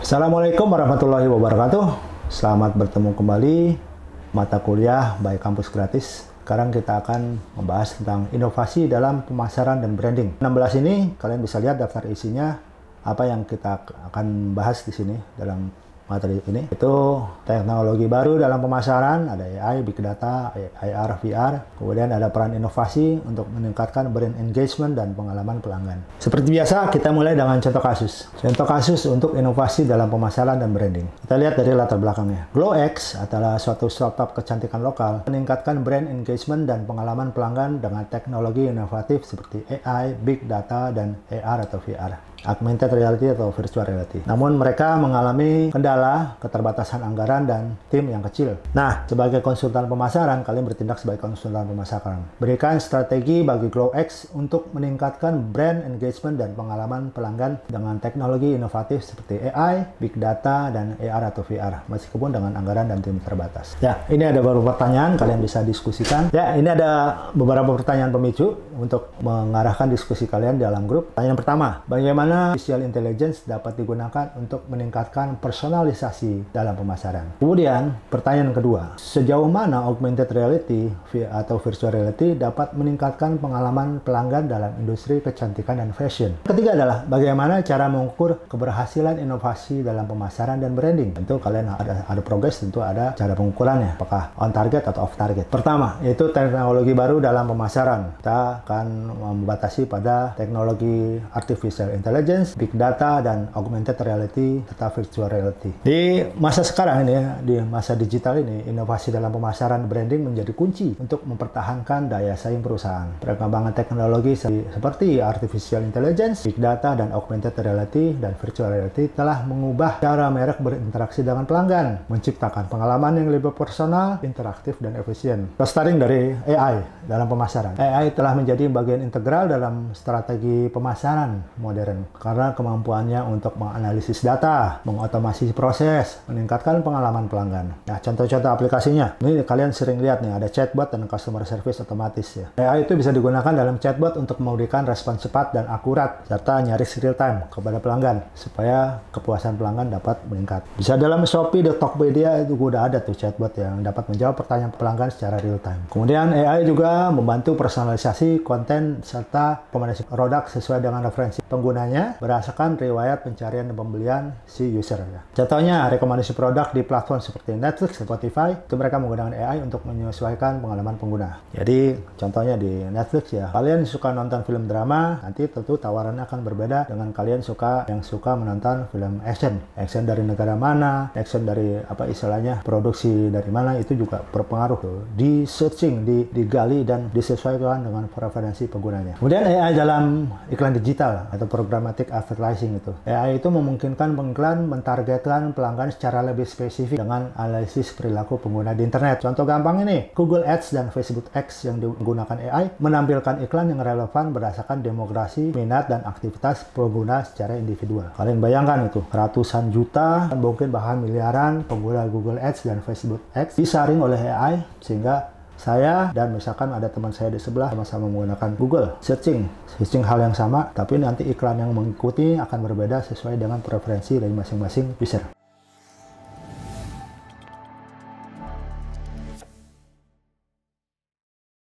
Assalamualaikum warahmatullahi wabarakatuh. Selamat bertemu kembali mata kuliah by Kampus Gratis. Sekarang kita akan membahas tentang inovasi dalam pemasaran dan branding. 16 ini kalian bisa lihat daftar isinya apa yang kita akan bahas di sini dalam materi ini. Itu teknologi baru dalam pemasaran, ada AI, Big Data, AR, VR. Kemudian ada peran inovasi untuk meningkatkan brand engagement dan pengalaman pelanggan. Seperti biasa, kita mulai dengan contoh kasus. Contoh kasus untuk inovasi dalam pemasaran dan branding. Kita lihat dari latar belakangnya. GlowX adalah suatu startup kecantikan lokal meningkatkan brand engagement dan pengalaman pelanggan dengan teknologi inovatif seperti AI, Big Data, dan AR atau VR. Augmented reality atau virtual reality. Namun mereka mengalami kendala, keterbatasan anggaran, dan tim yang kecil. Nah, sebagai konsultan pemasaran, kalian bertindak sebagai konsultan pemasaran. Berikan strategi bagi GlowX untuk meningkatkan brand engagement dan pengalaman pelanggan dengan teknologi inovatif seperti AI, Big Data, dan AR atau VR, meskipun dengan anggaran dan tim terbatas. Ya, ini ada beberapa pertanyaan, kalian bisa diskusikan. Ya, ini ada beberapa pertanyaan pemicu untuk mengarahkan diskusi kalian dalam grup. Pertanyaan pertama, bagaimana artificial intelligence dapat digunakan untuk meningkatkan personalisasi dalam pemasaran? Kemudian, pertanyaan kedua, sejauh mana augmented reality atau virtual reality dapat meningkatkan pengalaman pelanggan dalam industri kecantikan dan fashion? Ketiga adalah, bagaimana cara mengukur keberhasilan inovasi dalam pemasaran dan branding? Tentu kalian ada progres, tentu ada cara pengukurannya, apakah on target atau off target. Pertama, yaitu teknologi baru dalam pemasaran. Kita akan membatasi pada teknologi artificial intelligence, Big Data, dan Augmented Reality serta Virtual Reality. Di masa sekarang ini, di masa digital ini, inovasi dalam pemasaran branding menjadi kunci untuk mempertahankan daya saing perusahaan. Perkembangan teknologi seperti Artificial Intelligence, Big Data, dan Augmented Reality dan Virtual Reality telah mengubah cara merek berinteraksi dengan pelanggan, menciptakan pengalaman yang lebih personal, interaktif, dan efisien. Starting dari AI dalam pemasaran. AI telah menjadi bagian integral dalam strategi pemasaran modern, karena kemampuannya untuk menganalisis data, mengotomasi proses, meningkatkan pengalaman pelanggan. Nah, contoh-contoh aplikasinya. Ini kalian sering lihat nih, ada chatbot dan customer service otomatis ya. AI itu bisa digunakan dalam chatbot untuk memberikan respon cepat dan akurat, serta nyaris real time kepada pelanggan, supaya kepuasan pelanggan dapat meningkat. Bisa dalam Shopee, Tokopedia itu udah ada tuh chatbot yang dapat menjawab pertanyaan pelanggan secara real time. Kemudian AI juga membantu personalisasi konten serta rekomendasi produk sesuai dengan referensi penggunanya berdasarkan riwayat pencarian dan pembelian si user. Contohnya, rekomendasi produk di platform seperti Netflix, Spotify, itu mereka menggunakan AI untuk menyesuaikan pengalaman pengguna. Jadi, contohnya di Netflix ya, kalian suka nonton film drama, nanti tentu tawarannya akan berbeda dengan kalian yang suka menonton film action. Action dari negara mana, action dari apa istilahnya, produksi dari mana, itu juga berpengaruh tuh. Di searching, digali, dan disesuaikan dengan preferensi penggunanya. Kemudian AI dalam iklan digital atau programmatic advertising itu. AI itu memungkinkan pengiklan mentargetkan pelanggan secara lebih spesifik dengan analisis perilaku pengguna di internet. Contoh gampang ini, Google Ads dan Facebook Ads yang digunakan AI menampilkan iklan yang relevan berdasarkan demografi, minat, dan aktivitas pengguna secara individual. Kalian bayangkan itu, ratusan juta, mungkin bahkan miliaran pengguna Google Ads dan Facebook Ads disaring oleh AI, sehingga saya dan misalkan ada teman saya di sebelah sama-sama menggunakan Google searching hal yang sama, tapi nanti iklan yang mengikuti akan berbeda sesuai dengan preferensi dari masing-masing user.